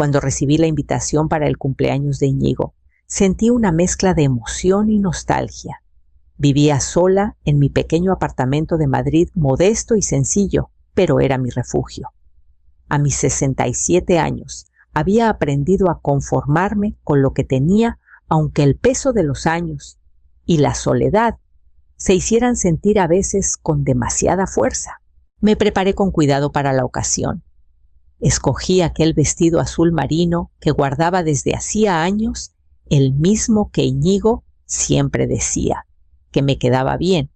Cuando recibí la invitación para el cumpleaños de Íñigo, sentí una mezcla de emoción y nostalgia. Vivía sola en mi pequeño apartamento de Madrid, modesto y sencillo, pero era mi refugio. A mis 67 años, había aprendido a conformarme con lo que tenía, aunque el peso de los años y la soledad se hicieran sentir a veces con demasiada fuerza. Me preparé con cuidado para la ocasión. Escogí aquel vestido azul marino que guardaba desde hacía años, el mismo que Íñigo siempre decía que me quedaba bien,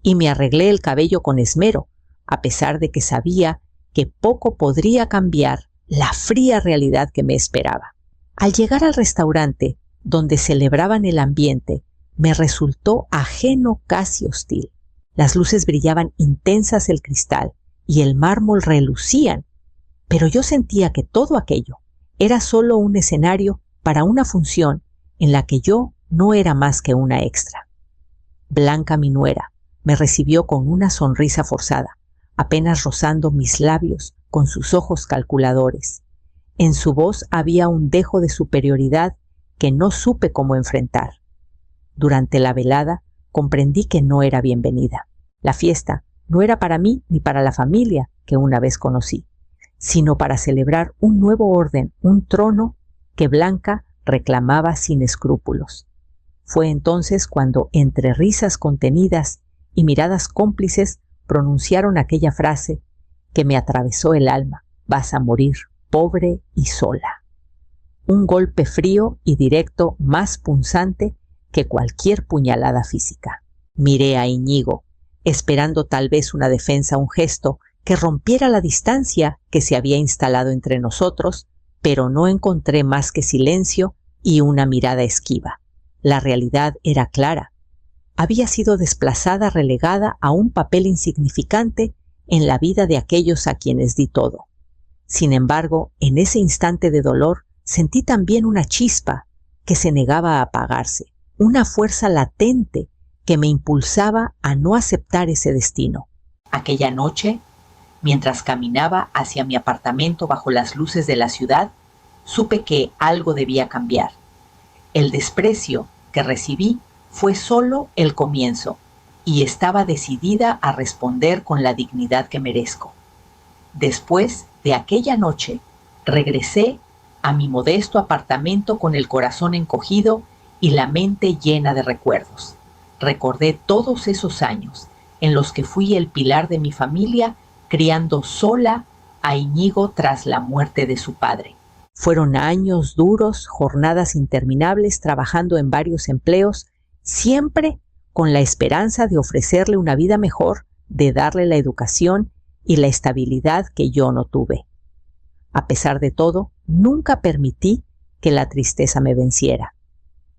y me arreglé el cabello con esmero, a pesar de que sabía que poco podría cambiar la fría realidad que me esperaba. Al llegar al restaurante, donde celebraban el ambiente, me resultó ajeno, casi hostil. Las luces brillaban intensas el cristal y el mármol relucían, pero yo sentía que todo aquello era solo un escenario para una función en la que yo no era más que una extra. Blanca, mi nuera, me recibió con una sonrisa forzada, apenas rozando mis labios con sus ojos calculadores. En su voz había un dejo de superioridad que no supe cómo enfrentar. Durante la velada comprendí que no era bienvenida. La fiesta no era para mí ni para la familia que una vez conocí, sino para celebrar un nuevo orden, un trono que Blanca reclamaba sin escrúpulos. Fue entonces cuando, entre risas contenidas y miradas cómplices, pronunciaron aquella frase que me atravesó el alma: vas a morir pobre y sola. Un golpe frío y directo más punzante que cualquier puñalada física. Miré a Íñigo, esperando tal vez una defensa, un gesto que rompiera la distancia que se había instalado entre nosotros, pero no encontré más que silencio y una mirada esquiva. La realidad era clara. Había sido desplazada, relegada a un papel insignificante en la vida de aquellos a quienes di todo. Sin embargo, en ese instante de dolor, sentí también una chispa que se negaba a apagarse, una fuerza latente que me impulsaba a no aceptar ese destino. Aquella noche, mientras caminaba hacia mi apartamento bajo las luces de la ciudad, supe que algo debía cambiar. El desprecio que recibí fue solo el comienzo, y estaba decidida a responder con la dignidad que merezco. Después de aquella noche, regresé a mi modesto apartamento con el corazón encogido y la mente llena de recuerdos. Recordé todos esos años en los que fui el pilar de mi familia, criando sola a Íñigo tras la muerte de su padre. Fueron años duros, jornadas interminables, trabajando en varios empleos, siempre con la esperanza de ofrecerle una vida mejor, de darle la educación y la estabilidad que yo no tuve. A pesar de todo, nunca permití que la tristeza me venciera.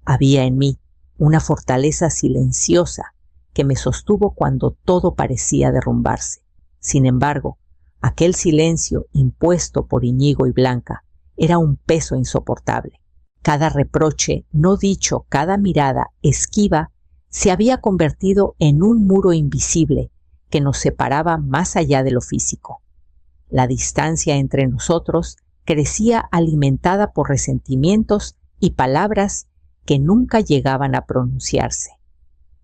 Había en mí una fortaleza silenciosa que me sostuvo cuando todo parecía derrumbarse. Sin embargo, aquel silencio impuesto por Íñigo y Blanca era un peso insoportable. Cada reproche no dicho, cada mirada esquiva, se había convertido en un muro invisible que nos separaba más allá de lo físico. La distancia entre nosotros crecía alimentada por resentimientos y palabras que nunca llegaban a pronunciarse.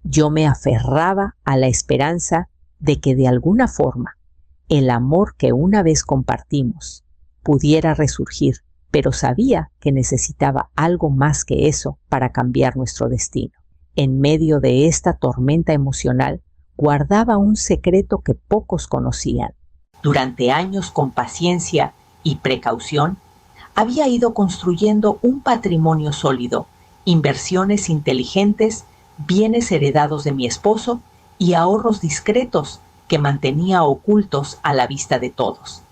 Yo me aferraba a la esperanza de que de alguna forma el amor que una vez compartimos pudiera resurgir, pero sabía que necesitaba algo más que eso para cambiar nuestro destino. En medio de esta tormenta emocional, guardaba un secreto que pocos conocían. Durante años, con paciencia y precaución, había ido construyendo un patrimonio sólido, inversiones inteligentes, bienes heredados de mi esposo y ahorros discretos que mantenía ocultos a la vista de todos.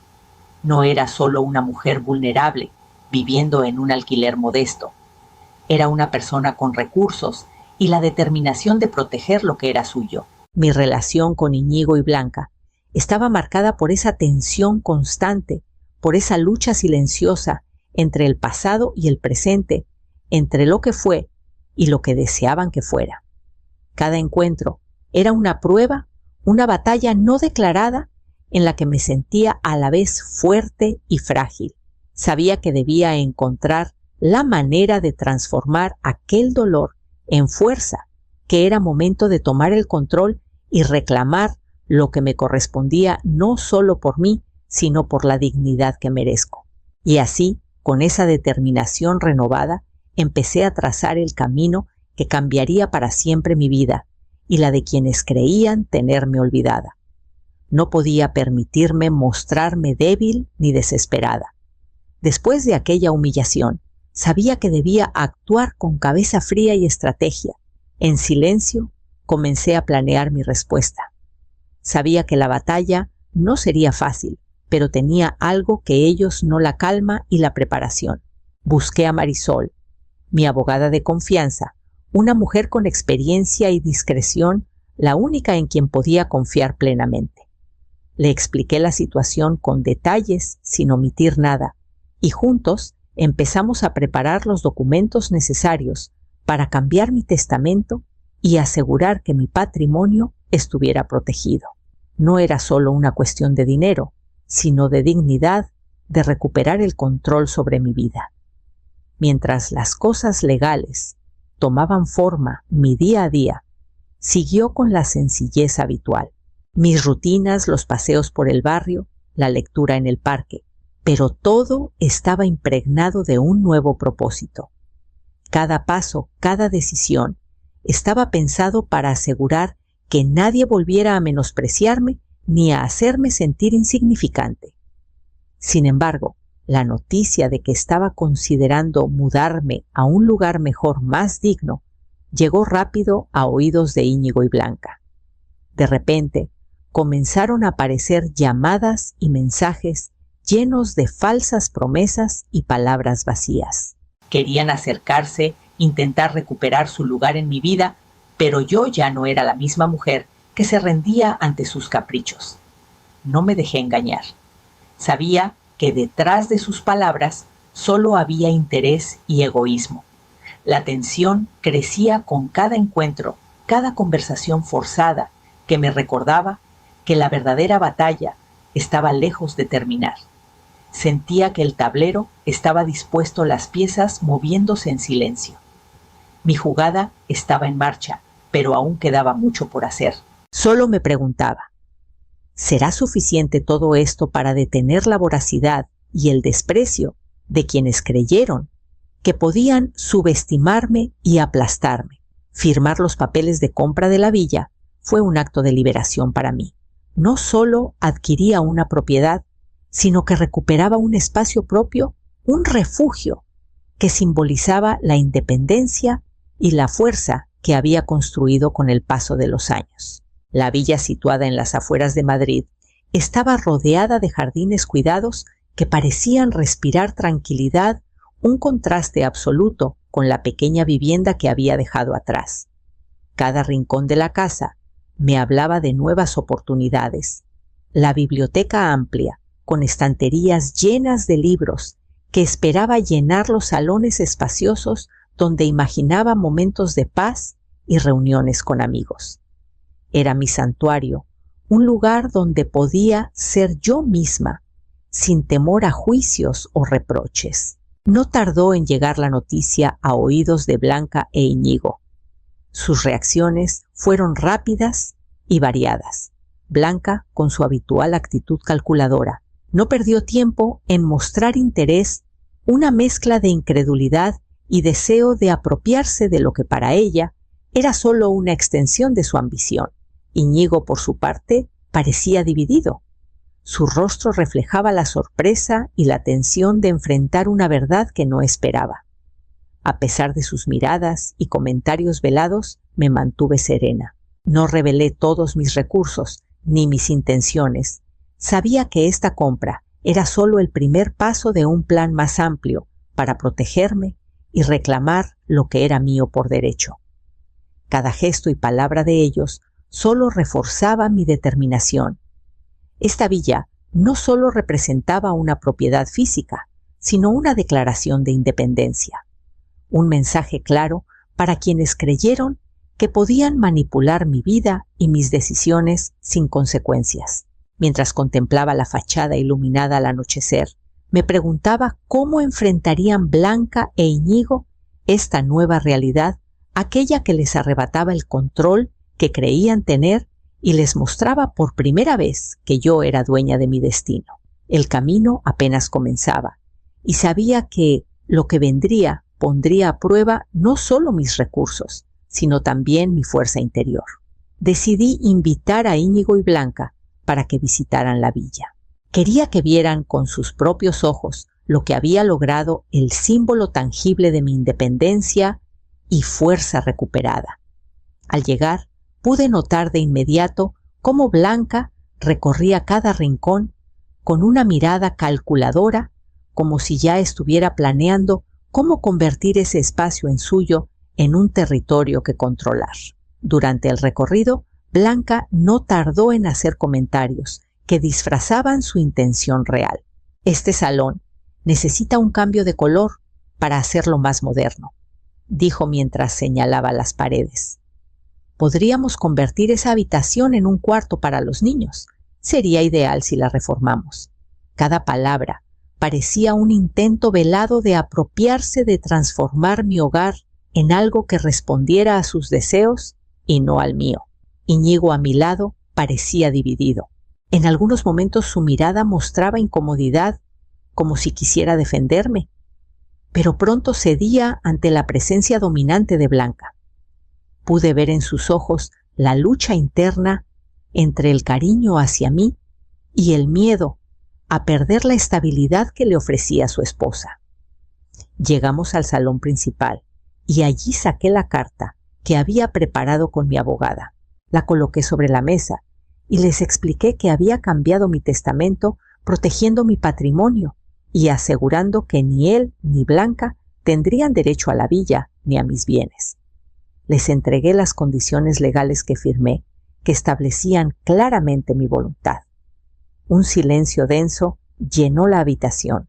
No era solo una mujer vulnerable, viviendo en un alquiler modesto. Era una persona con recursos y la determinación de proteger lo que era suyo. Mi relación con Íñigo y Blanca estaba marcada por esa tensión constante, por esa lucha silenciosa entre el pasado y el presente, entre lo que fue y lo que deseaban que fuera. Cada encuentro era una prueba, una batalla no declarada en la que me sentía a la vez fuerte y frágil, Sabía que debía encontrar la manera de transformar aquel dolor en fuerza, que era momento de tomar el control y reclamar lo que me correspondía no solo por mí, sino por la dignidad que merezco. Y así, con esa determinación renovada, empecé a trazar el camino que cambiaría para siempre mi vida y la de quienes creían tenerme olvidada. No podía permitirme mostrarme débil ni desesperada. Después de aquella humillación, sabía que debía actuar con cabeza fría y estrategia. En silencio, comencé a planear mi respuesta. Sabía que la batalla no sería fácil, pero tenía algo que ellos no: la calma y la preparación. Busqué a Marisol, mi abogada de confianza, una mujer con experiencia y discreción, la única en quien podía confiar plenamente. Le expliqué la situación con detalles, sin omitir nada, y juntos empezamos a preparar los documentos necesarios para cambiar mi testamento y asegurar que mi patrimonio estuviera protegido. No era solo una cuestión de dinero, sino de dignidad, de recuperar el control sobre mi vida. Mientras las cosas legales tomaban forma mi día a día, siguió con la sencillez habitual. Mis rutinas, los paseos por el barrio, la lectura en el parque, pero todo estaba impregnado de un nuevo propósito. Cada paso, cada decisión, estaba pensado para asegurar que nadie volviera a menospreciarme ni a hacerme sentir insignificante. Sin embargo, la noticia de que estaba considerando mudarme a un lugar mejor, más digno, llegó rápido a oídos de Íñigo y Blanca. De repente, comenzaron a aparecer llamadas y mensajes llenos de falsas promesas y palabras vacías. Querían acercarse, intentar recuperar su lugar en mi vida, pero yo ya no era la misma mujer que se rendía ante sus caprichos. No me dejé engañar. Sabía que detrás de sus palabras solo había interés y egoísmo. La tensión crecía con cada encuentro, cada conversación forzada que me recordaba que la verdadera batalla estaba lejos de terminar. Sentía que el tablero estaba dispuesto, las piezas moviéndose en silencio. Mi jugada estaba en marcha, pero aún quedaba mucho por hacer. Solo me preguntaba, ¿será suficiente todo esto para detener la voracidad y el desprecio de quienes creyeron que podían subestimarme y aplastarme? Firmar los papeles de compra de la villa fue un acto de liberación para mí. No solo adquiría una propiedad, sino que recuperaba un espacio propio, un refugio que simbolizaba la independencia y la fuerza que había construido con el paso de los años. La villa, situada en las afueras de Madrid, estaba rodeada de jardines cuidados que parecían respirar tranquilidad, un contraste absoluto con la pequeña vivienda que había dejado atrás. Cada rincón de la casa me hablaba de nuevas oportunidades. La biblioteca amplia, con estanterías llenas de libros, que esperaba llenar los salones espaciosos donde imaginaba momentos de paz y reuniones con amigos. Era mi santuario, un lugar donde podía ser yo misma, sin temor a juicios o reproches. No tardó en llegar la noticia a oídos de Blanca e Íñigo. Sus reacciones fueron rápidas y variadas. Blanca, con su habitual actitud calculadora, no perdió tiempo en mostrar interés, una mezcla de incredulidad y deseo de apropiarse de lo que para ella era solo una extensión de su ambición. Íñigo, por su parte, parecía dividido. Su rostro reflejaba la sorpresa y la tensión de enfrentar una verdad que no esperaba. A pesar de sus miradas y comentarios velados, me mantuve serena. No revelé todos mis recursos ni mis intenciones. Sabía que esta compra era solo el primer paso de un plan más amplio para protegerme y reclamar lo que era mío por derecho. Cada gesto y palabra de ellos solo reforzaba mi determinación. Esta villa no solo representaba una propiedad física, sino una declaración de independencia. Un mensaje claro para quienes creyeron que podían manipular mi vida y mis decisiones sin consecuencias. Mientras contemplaba la fachada iluminada al anochecer, Me preguntaba cómo enfrentarían Blanca e Iñigo esta nueva realidad, aquella que les arrebataba el control que creían tener y les mostraba por primera vez que yo era dueña de mi destino. El camino apenas comenzaba y sabía que lo que vendría pondría a prueba no solo mis recursos, sino también mi fuerza interior. Decidí invitar a Íñigo y Blanca para que visitaran la villa. Quería que vieran con sus propios ojos lo que había logrado el símbolo tangible de mi independencia y fuerza recuperada. Al llegar, pude notar de inmediato cómo Blanca recorría cada rincón con una mirada calculadora, como si ya estuviera planeando cómo convertir ese espacio en suyo en un territorio que controlar. Durante el recorrido, Blanca no tardó en hacer comentarios que disfrazaban su intención real. Este salón necesita un cambio de color para hacerlo más moderno, dijo mientras señalaba las paredes. Podríamos convertir esa habitación en un cuarto para los niños. Sería ideal si la reformamos. Cada palabra parecía un intento velado de apropiarse de transformar mi hogar en algo que respondiera a sus deseos y no al mío. Íñigo a mi lado parecía dividido. En algunos momentos su mirada mostraba incomodidad, como si quisiera defenderme, pero pronto cedía ante la presencia dominante de Blanca. Pude ver en sus ojos la lucha interna entre el cariño hacia mí y el miedo a perder la estabilidad que le ofrecía su esposa. Llegamos al salón principal y allí saqué la carta que había preparado con mi abogada. La coloqué sobre la mesa y les expliqué que había cambiado mi testamento protegiendo mi patrimonio y asegurando que ni él ni Blanca tendrían derecho a la villa ni a mis bienes. Les entregué las condiciones legales que firmé, que establecían claramente mi voluntad. Un silencio denso llenó la habitación.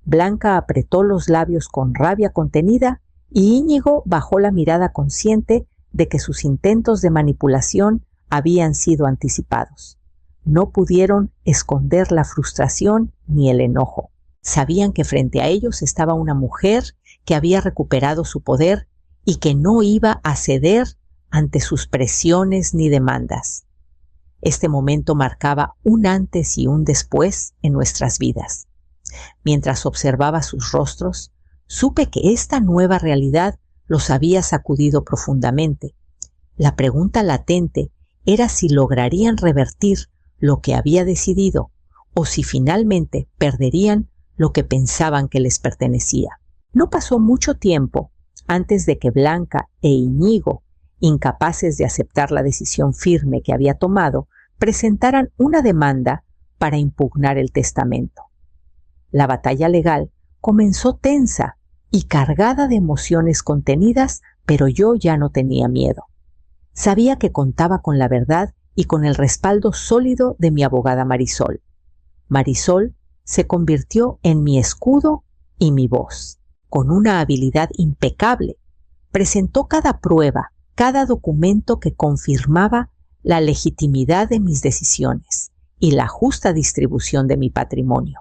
Blanca apretó los labios con rabia contenida y Íñigo bajó la mirada consciente de que sus intentos de manipulación habían sido anticipados. No pudieron esconder la frustración ni el enojo. Sabían que frente a ellos estaba una mujer que había recuperado su poder y que no iba a ceder ante sus presiones ni demandas. Este momento marcaba un antes y un después en nuestras vidas. Mientras observaba sus rostros, supe que esta nueva realidad los había sacudido profundamente. La pregunta latente era si lograrían revertir lo que había decidido o si finalmente perderían lo que pensaban que les pertenecía. No pasó mucho tiempo antes de que Blanca e Íñigo, incapaces de aceptar la decisión firme que había tomado, presentaran una demanda para impugnar el testamento. La batalla legal comenzó tensa y cargada de emociones contenidas, pero yo ya no tenía miedo. Sabía que contaba con la verdad y con el respaldo sólido de mi abogada Marisol. Marisol se convirtió en mi escudo y mi voz. Con una habilidad impecable, presentó cada prueba, cada documento que confirmaba la legitimidad de mis decisiones y la justa distribución de mi patrimonio.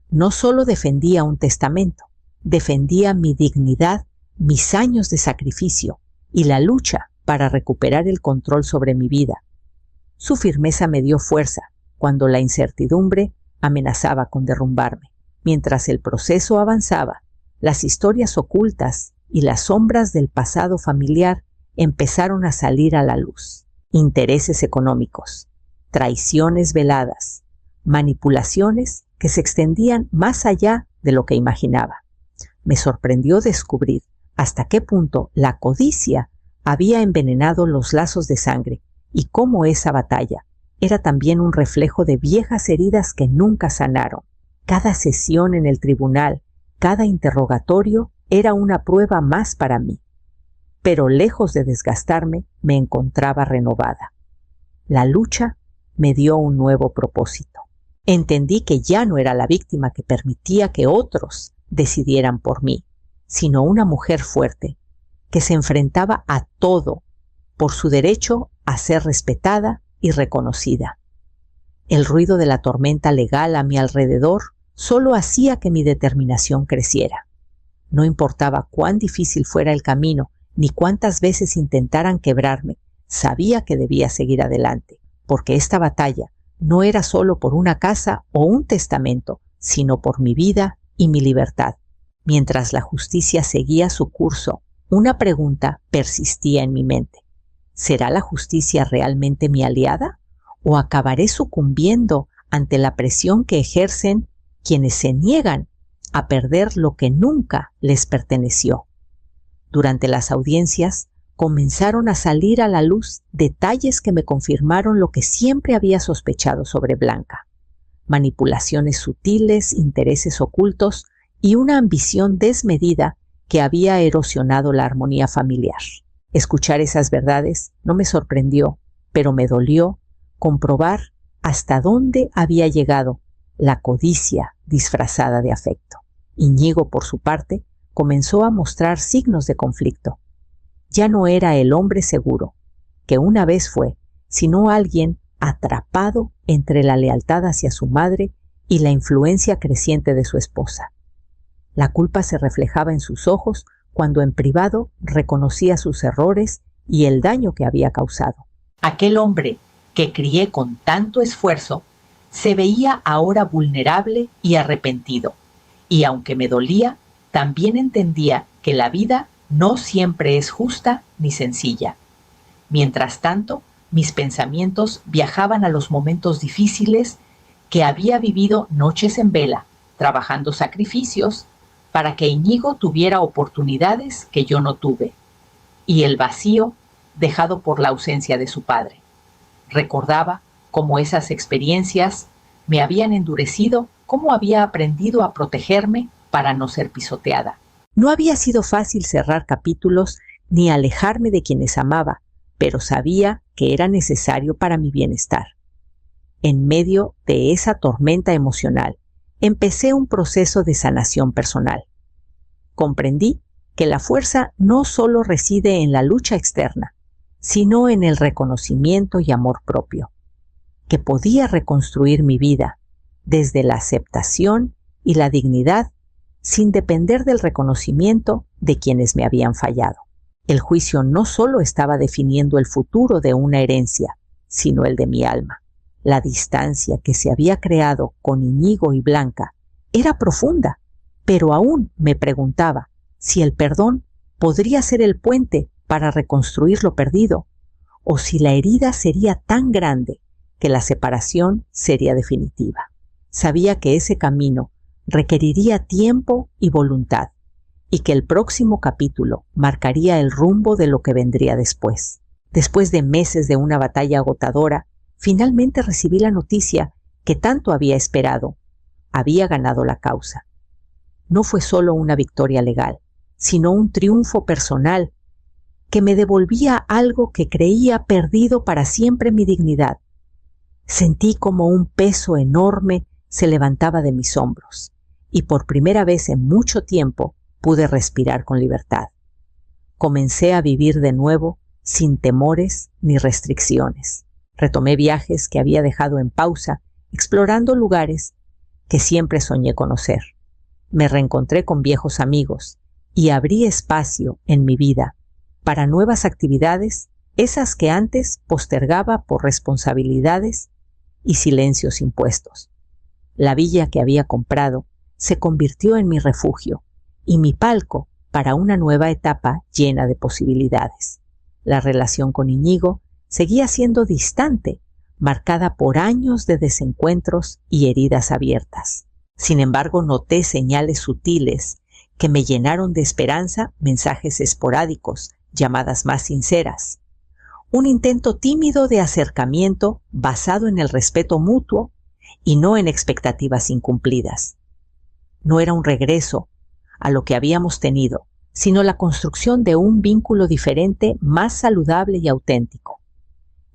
No solo defendía un testamento, defendía mi dignidad, mis años de sacrificio y la lucha para recuperar el control sobre mi vida. Su firmeza me dio fuerza cuando la incertidumbre amenazaba con derrumbarme. Mientras el proceso avanzaba, las historias ocultas y las sombras del pasado familiar empezaron a salir a la luz. Intereses económicos, traiciones veladas, manipulaciones que se extendían más allá de lo que imaginaba. Me sorprendió descubrir hasta qué punto la codicia había envenenado los lazos de sangre y cómo esa batalla era también un reflejo de viejas heridas que nunca sanaron. Cada sesión en el tribunal, cada interrogatorio era una prueba más para mí. Pero lejos de desgastarme, me encontraba renovada. La lucha me dio un nuevo propósito. Entendí que ya no era la víctima que permitía que otros decidieran por mí, sino una mujer fuerte, que se enfrentaba a todo por su derecho a ser respetada y reconocida. El ruido de la tormenta legal a mi alrededor solo hacía que mi determinación creciera. No importaba cuán difícil fuera el camino, ni cuántas veces intentaran quebrarme, sabía que debía seguir adelante, porque esta batalla no era solo por una casa o un testamento, sino por mi vida y mi libertad. Mientras la justicia seguía su curso, una pregunta persistía en mi mente. ¿Será la justicia realmente mi aliada? ¿O acabaré sucumbiendo ante la presión que ejercen quienes se niegan a perder lo que nunca les perteneció? Durante las audiencias comenzaron a salir a la luz detalles que me confirmaron lo que siempre había sospechado sobre Blanca: manipulaciones sutiles, intereses ocultos y una ambición desmedida que había erosionado la armonía familiar. Escuchar esas verdades no me sorprendió, pero me dolió comprobar hasta dónde había llegado la codicia disfrazada de afecto. Íñigo, por su parte, comenzó a mostrar signos de conflicto. Ya no era el hombre seguro que una vez fue, sino alguien atrapado entre la lealtad hacia su madre y la influencia creciente de su esposa. La culpa se reflejaba en sus ojos cuando en privado reconocía sus errores y el daño que había causado. Aquel hombre que crié con tanto esfuerzo se veía ahora vulnerable y arrepentido, y aunque me dolía, también entendía que la vida no siempre es justa ni sencilla. Mientras tanto, mis pensamientos viajaban a los momentos difíciles que había vivido noches en vela, trabajando sacrificios para que Íñigo tuviera oportunidades que yo no tuve, y el vacío dejado por la ausencia de su padre. Recordaba cómo esas experiencias me habían endurecido, cómo había aprendido a protegerme para no ser pisoteada. No había sido fácil cerrar capítulos ni alejarme de quienes amaba, pero sabía que era necesario para mi bienestar. En medio de esa tormenta emocional, empecé un proceso de sanación personal. Comprendí que la fuerza no solo reside en la lucha externa, sino en el reconocimiento y amor propio, que podía reconstruir mi vida desde la aceptación y la dignidad sin depender del reconocimiento de quienes me habían fallado. El juicio no solo estaba definiendo el futuro de una herencia, sino el de mi alma. La distancia que se había creado con Íñigo y Blanca era profunda, pero aún me preguntaba si el perdón podría ser el puente para reconstruir lo perdido, o si la herida sería tan grande que la separación sería definitiva. Sabía que ese camino requeriría tiempo y voluntad, y que el próximo capítulo marcaría el rumbo de lo que vendría después. Después de meses de una batalla agotadora, finalmente recibí la noticia que tanto había esperado. Había ganado la causa. No fue solo una victoria legal, sino un triunfo personal que me devolvía algo que creía perdido para siempre: mi dignidad. Sentí como un peso enorme se levantaba de mis hombros, y por primera vez en mucho tiempo pude respirar con libertad. Comencé a vivir de nuevo sin temores ni restricciones. Retomé viajes que había dejado en pausa, explorando lugares que siempre soñé conocer. Me reencontré con viejos amigos y abrí espacio en mi vida para nuevas actividades, esas que antes postergaba por responsabilidades y silencios impuestos. La villa que había comprado se convirtió en mi refugio y mi palco para una nueva etapa llena de posibilidades. La relación con Íñigo seguía siendo distante, marcada por años de desencuentros y heridas abiertas. Sin embargo, noté señales sutiles que me llenaron de esperanza: mensajes esporádicos, llamadas más sinceras, un intento tímido de acercamiento basado en el respeto mutuo y no en expectativas incumplidas. No era un regreso a lo que habíamos tenido, sino la construcción de un vínculo diferente, más saludable y auténtico.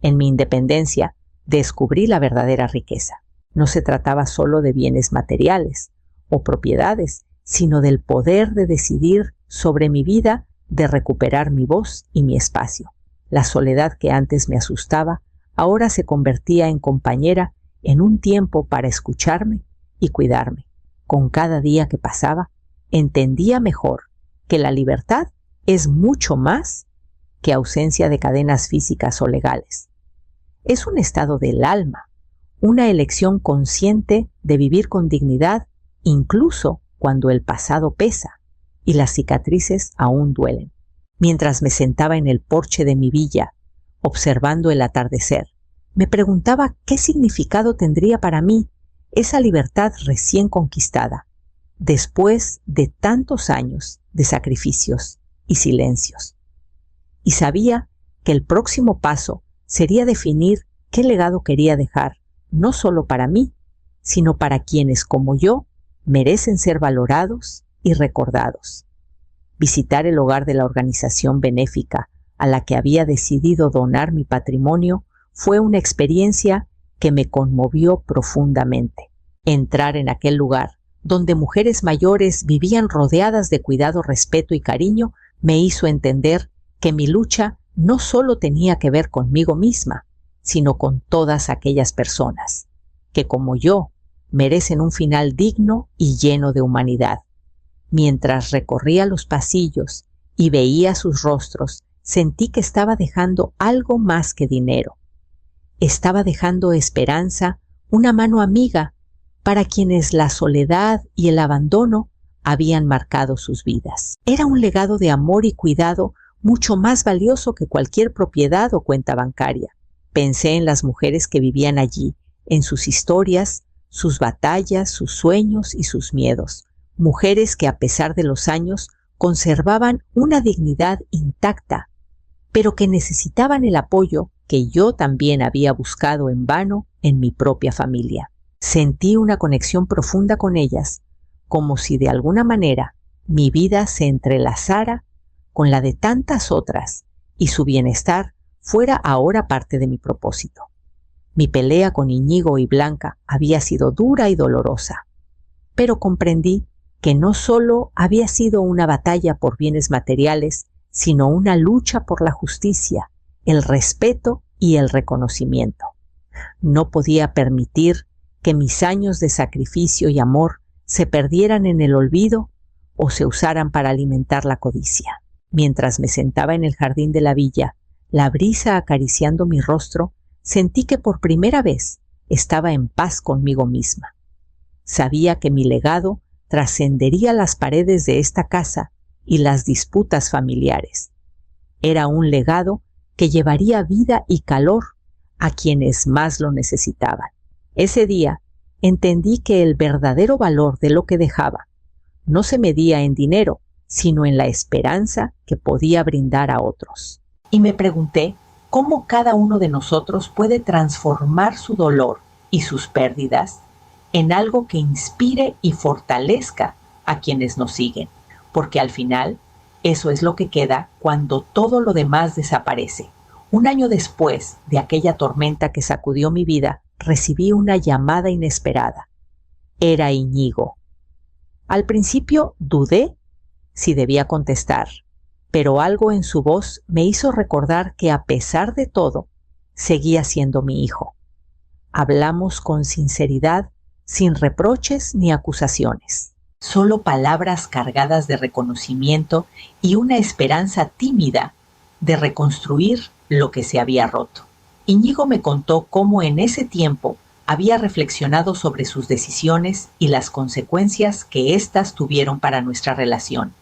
En mi independencia descubrí la verdadera riqueza. No se trataba solo de bienes materiales o propiedades, sino del poder de decidir sobre mi vida, de recuperar mi voz y mi espacio. La soledad que antes me asustaba, ahora se convertía en compañera en un tiempo para escucharme y cuidarme. con cada día que pasaba, entendía mejor que la libertad es mucho más que ausencia de cadenas físicas o legales. Es un estado del alma, una elección consciente de vivir con dignidad, incluso cuando el pasado pesa y las cicatrices aún duelen. Mientras me sentaba en el porche de mi villa, observando el atardecer, me preguntaba qué significado tendría para mí esa libertad recién conquistada, después de tantos años de sacrificios y silencios. Y sabía que el próximo paso sería definir qué legado quería dejar, no solo para mí, sino para quienes como yo merecen ser valorados y recordados. Visitar el hogar de la organización benéfica a la que había decidido donar mi patrimonio fue una experiencia que me conmovió profundamente. Entrar en aquel lugar, donde mujeres mayores vivían rodeadas de cuidado, respeto y cariño, me hizo entender que mi lucha no solo tenía que ver conmigo misma, sino con todas aquellas personas que, como yo, merecen un final digno y lleno de humanidad. Mientras recorría los pasillos y veía sus rostros, sentí que estaba dejando algo más que dinero. Estaba dejando esperanza, una mano amiga para quienes la soledad y el abandono habían marcado sus vidas. Era un legado de amor y cuidado mucho más valioso que cualquier propiedad o cuenta bancaria. Pensé en las mujeres que vivían allí, en sus historias, sus batallas, sus sueños y sus miedos. Mujeres que a pesar de los años conservaban una dignidad intacta, pero que necesitaban el apoyo que yo también había buscado en vano en mi propia familia. Sentí una conexión profunda con ellas, como si de alguna manera mi vida se entrelazara con la de tantas otras y su bienestar fuera ahora parte de mi propósito. Mi pelea con Íñigo y Blanca había sido dura y dolorosa, pero comprendí que no solo había sido una batalla por bienes materiales, sino una lucha por la justicia, el respeto y el reconocimiento. No podía permitir que mis años de sacrificio y amor se perdieran en el olvido o se usaran para alimentar la codicia. Mientras me sentaba en el jardín de la villa, la brisa acariciando mi rostro, sentí que por primera vez estaba en paz conmigo misma. Sabía que mi legado trascendería las paredes de esta casa y las disputas familiares. Era un legado que llevaría vida y calor a quienes más lo necesitaban. Ese día entendí que el verdadero valor de lo que dejaba no se medía en dinero, sino en la esperanza que podía brindar a otros. Y me pregunté cómo cada uno de nosotros puede transformar su dolor y sus pérdidas en algo que inspire y fortalezca a quienes nos siguen, porque al final eso es lo que queda cuando todo lo demás desaparece. Un año después de aquella tormenta que sacudió mi vida, recibí una llamada inesperada. Era Íñigo. Al principio dudé si debía contestar, pero algo en su voz me hizo recordar que a pesar de todo, seguía siendo mi hijo. Hablamos con sinceridad, sin reproches ni acusaciones. Solo palabras cargadas de reconocimiento y una esperanza tímida de reconstruir lo que se había roto. Íñigo me contó cómo en ese tiempo había reflexionado sobre sus decisiones y las consecuencias que éstas tuvieron para nuestra relación.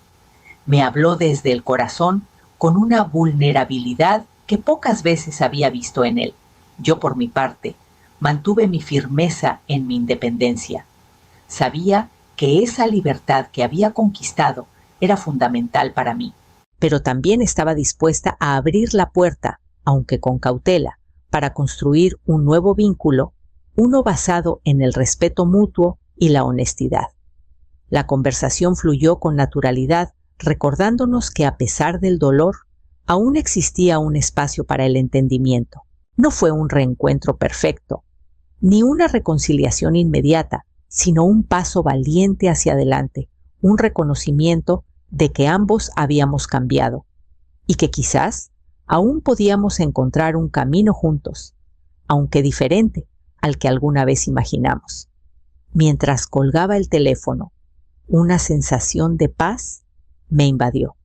Me habló desde el corazón con una vulnerabilidad que pocas veces había visto en él. Yo, por mi parte, mantuve mi firmeza en mi independencia. Sabía que esa libertad que había conquistado era fundamental para mí, pero también estaba dispuesta a abrir la puerta, aunque con cautela, para construir un nuevo vínculo, uno basado en el respeto mutuo y la honestidad. La conversación fluyó con naturalidad, recordándonos que a pesar del dolor, aún existía un espacio para el entendimiento. No fue un reencuentro perfecto, ni una reconciliación inmediata, sino un paso valiente hacia adelante, un reconocimiento de que ambos habíamos cambiado y que quizás aún podíamos encontrar un camino juntos, aunque diferente al que alguna vez imaginamos. Mientras colgaba el teléfono, una sensación de paz me invadió.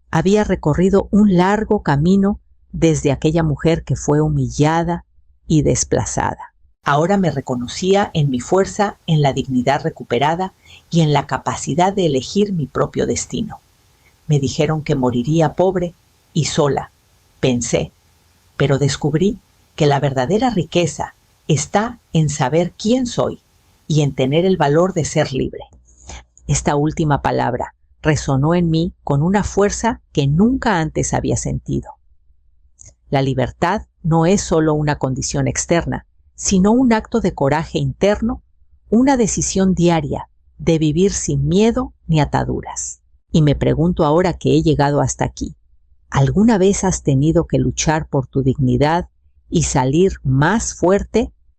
Había recorrido un largo camino desde aquella mujer que fue humillada y desplazada. Ahora me reconocía en mi fuerza, en la dignidad recuperada y en la capacidad de elegir mi propio destino. Me dijeron que moriría pobre y sola, pensé, pero descubrí que la verdadera riqueza está en saber quién soy y en tener el valor de ser libre. Esta última palabra resonó en mí con una fuerza que nunca antes había sentido. La libertad no es solo una condición externa, sino un acto de coraje interno, una decisión diaria de vivir sin miedo ni ataduras. Y me pregunto ahora que he llegado hasta aquí, ¿alguna vez has tenido que luchar por tu dignidad y salir más fuerte